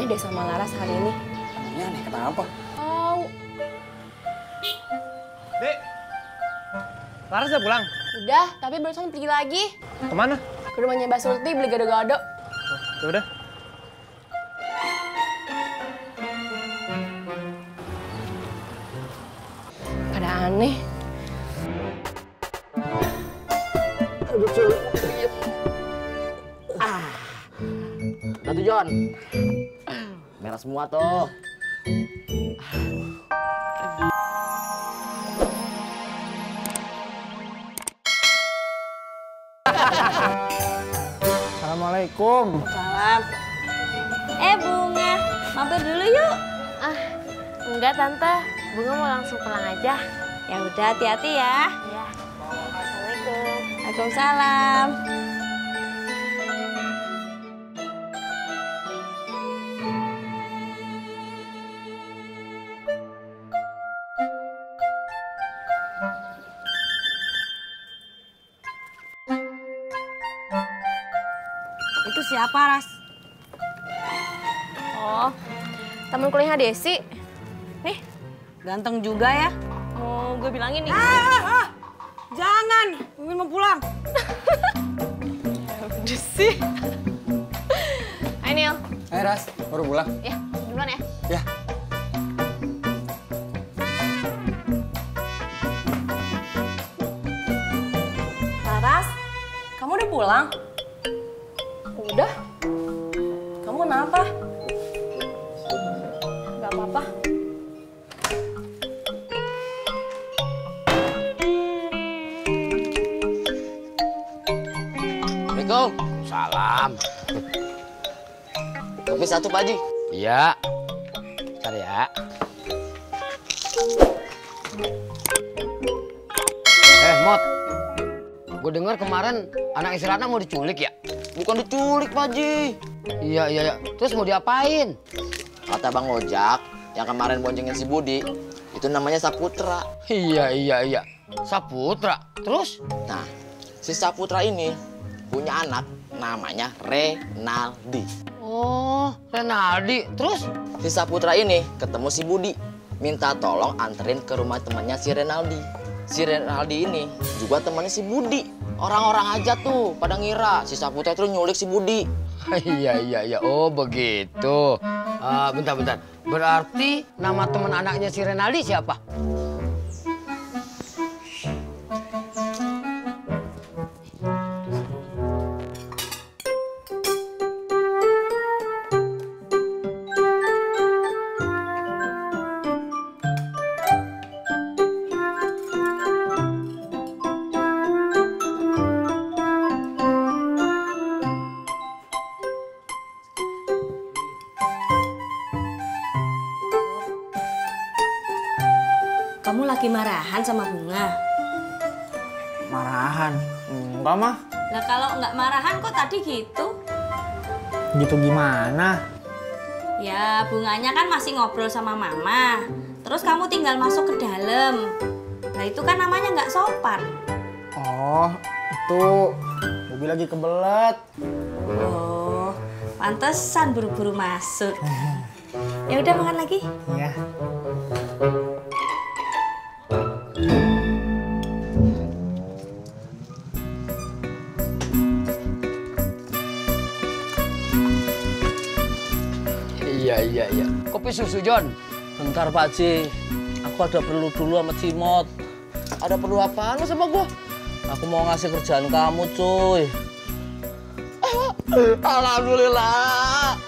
aneh deh sama Laras hari ini. Ini aneh kenapa? Tahu. Dek, Laras udah pulang? Udah, tapi barusan pergi lagi. Kemana? Ke rumahnya Mbak Surti beli gado-gado. Ya udah. Pada aneh. Satu John. Merah semua tuh. Assalamualaikum. Salam. Bunga, mampir dulu yuk. Enggak Tante, Bunga mau langsung pulang aja. Ya udah, hati-hati ya. Ya. Assalamualaikum. Waalaikumsalam. Itu siapa, Ras? Oh, temen kuliahnya Desi. Nih, Ganteng juga ya. mau gue bilangin nih. Jangan, Mimin mau pulang. Udah sih. Hai Nil. Hai Ras, baru pulang? Ya, duluan ya. Ya. Laras, kamu udah pulang? Udah. Kamu kenapa? Gak apa-apa. Assalamualaikum. Salam. Kopi satu Pak Haji. Iya. Bentar ya. Mot. Gue dengar kemarin anak istri Ratna mau diculik ya? Bukan diculik Pak Haji. Iya. Terus mau diapain? Kata Bang Ojak, yang kemarin boncengin si Budi, itu namanya Saputra. Iya. Saputra. Terus? Nah, si Saputra ini punya anak namanya Renaldi. Oh, Renaldi. Terus? Si Saputra ini ketemu si Budi, minta tolong anterin ke rumah temannya si Renaldi. Si Renaldi ini juga temannya si Budi. Orang-orang aja tuh pada ngira si Saputra itu nyulik si Budi. Iya. Oh, begitu. Bentar. Berarti nama teman anaknya si Renaldi siapa? Kamu lagi marahan sama Bunga? Marahan? Enggak mah. Lah kalau nggak marahan kok tadi gitu? Gitu gimana? Ya, Bunganya kan masih ngobrol sama Mama. Terus kamu tinggal masuk ke dalam. Nah itu kan namanya nggak sopan. Oh, itu Bobi lagi kebelet. Oh, pantesan buru-buru masuk. Ya udah makan lagi. Iya. Iya. Kopi susu, John. Bentar Pak Haji, aku ada perlu dulu sama Cimot. Ada perlu apaan lu sama gua? Aku mau ngasih kerjaan kamu cuy. Alhamdulillah.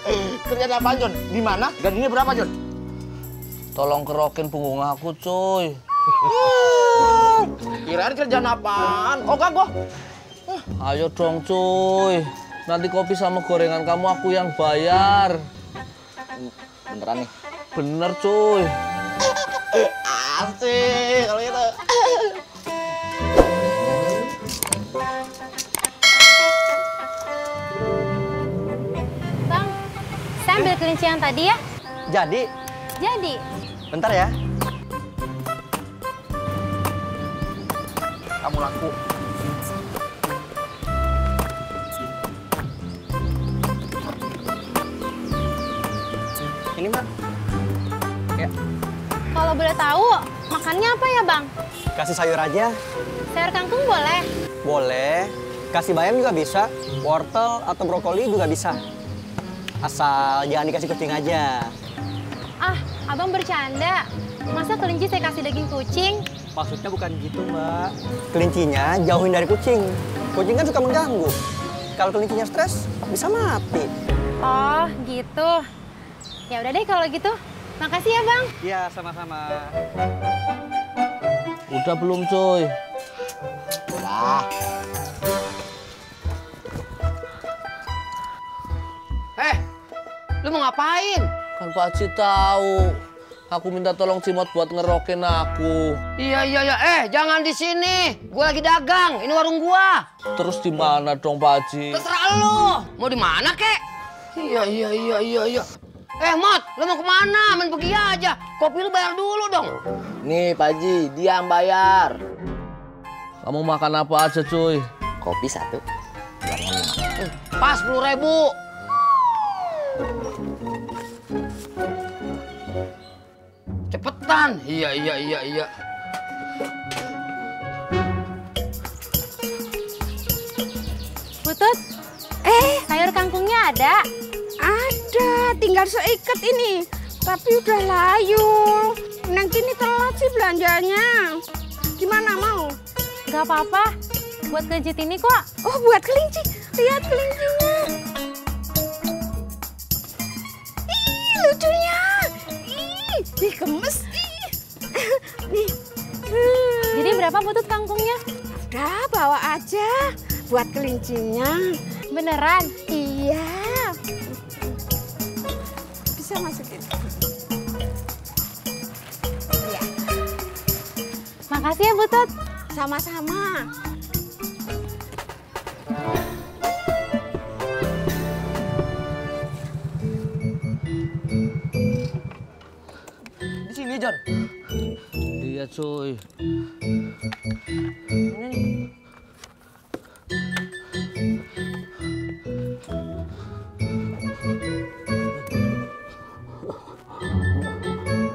Kerjaan apaan, John? Di mana? Gajinya berapa, John? Tolong kerokin punggung aku cuy. Kirain kerjaan apaan? Oh, kak gua. Ayo dong cuy. Nanti kopi sama gorengan kamu aku yang bayar. Beneran nih? Bener cuy. Asik kalau gitu. Bang, saya ambil kelinci yang tadi ya. Jadi, bentar ya. Kamu laku. boleh tahu, makannya apa ya Bang? Kasih sayur aja. Sayur kangkung boleh? Boleh. Kasih bayam juga bisa. Wortel atau brokoli juga bisa. Asal jangan dikasih kucing aja. Ah, Abang bercanda. Masa kelinci saya kasih daging kucing? Maksudnya bukan gitu, Mbak. Kelincinya jauhin dari kucing. Kucing kan suka mengganggu. Kalau kelincinya stres, bisa mati. Oh, gitu. Ya udah deh kalau gitu. Makasih ya, Bang. Iya, sama-sama. Udah belum, cuy? Udah. Lu mau ngapain? Kan Pak Haji tahu. Aku minta tolong Cimot buat ngerokin aku. Iya. Jangan di sini. Gua lagi dagang. Ini warung gua. Terus di mana dong Pak Haji? Terserah lu. Mau di mana, kek? Iya. Mot, lu mau kemana? Main pergi aja. Kopi lu bayar dulu dong. Nih Pak Haji, dia yang bayar. Kamu makan apa aja, cuy? Kopi 1, gorengan 5. Pas 10.000. Cepetan. Iya. Putut, sayur kangkungnya ada? Ada, tinggal seikat ini. Tapi udah layu. Neng kini telat sih belanjanya. Gimana mau? Gak apa-apa, buat kelinci ini kok. Oh, buat kelinci. Lihat kelincinya. Ih, lucunya. Ih, gemes. Nih. Jadi berapa Putut kangkungnya? Udah, bawa aja. Buat kelincinya. Beneran? Iya. Bisa masukin. Iya. Makasih ya Putut. Sama-sama. Di sini, John. Iya, cuy.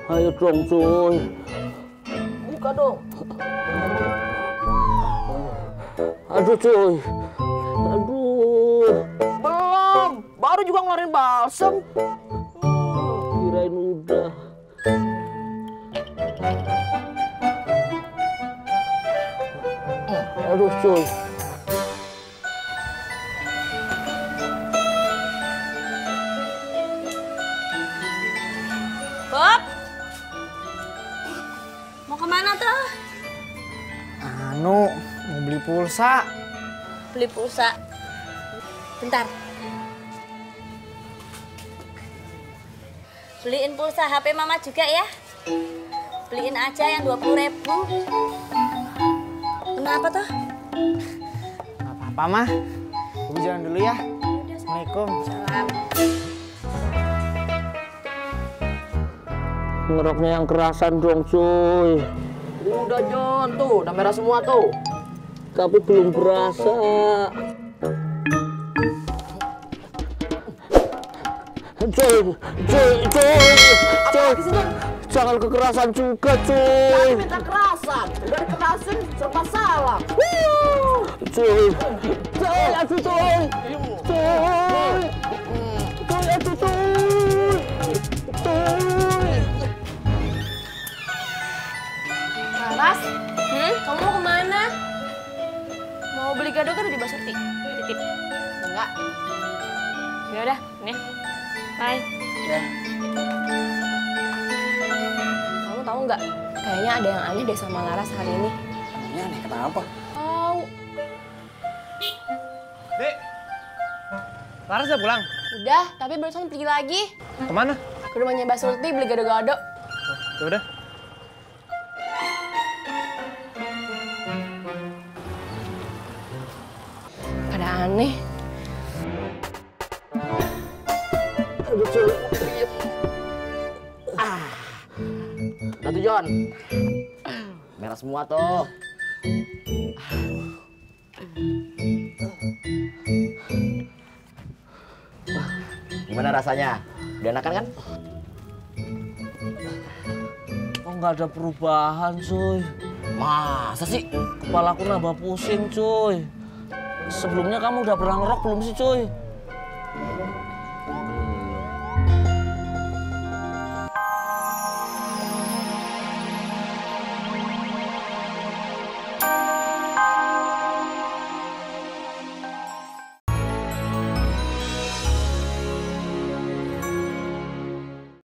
Ayo dong, cuy. Buka dong. Aduh, cuy. Aduh. Belum. Baru juga ngeluarin balsem. Kirain udah. Aduh, cuy. Bob, mau kemana tuh? Anu, mau beli pulsa. Beli pulsa. Bentar. Beliin pulsa HP Mama juga ya. Beliin aja yang 20.000. Kenapa tuh? Gak apa-apa, Mah. Gue jalan dulu ya. Assalamualaikum. Salam. Ngeroknya yang kerasan dong, cuy. Udah, John. Tuh, udah merah semua tuh. Tapi belum berasa. Cuy. Jangan kekerasan juga, cuy. Minta kerasan. Udah dikerasin, serba salah. Cuy, aduh, cuy. Laras, kamu mau kemana? Mau beli gado kan di Basurti? Titip. Enggak. Ya udah, nih. Bye. Kamu tahu nggak? Kayaknya ada yang aneh deh sama Laras hari ini. Ini aneh kenapa? Tahu. Dek, Laras udah pulang? Udah, tapi barusan pergi lagi. Kemana? Ke rumahnya Mbak Surti beli gado-gado. Ya udah. Pada aneh. Satu, John. Merah semua tuh. Gimana rasanya? Udah enakan kan? nggak ada perubahan, cuy. Masa sih? Kepalaku nambah pusing, cuy. Sebelumnya kamu udah pernah ngerok belum sih, cuy?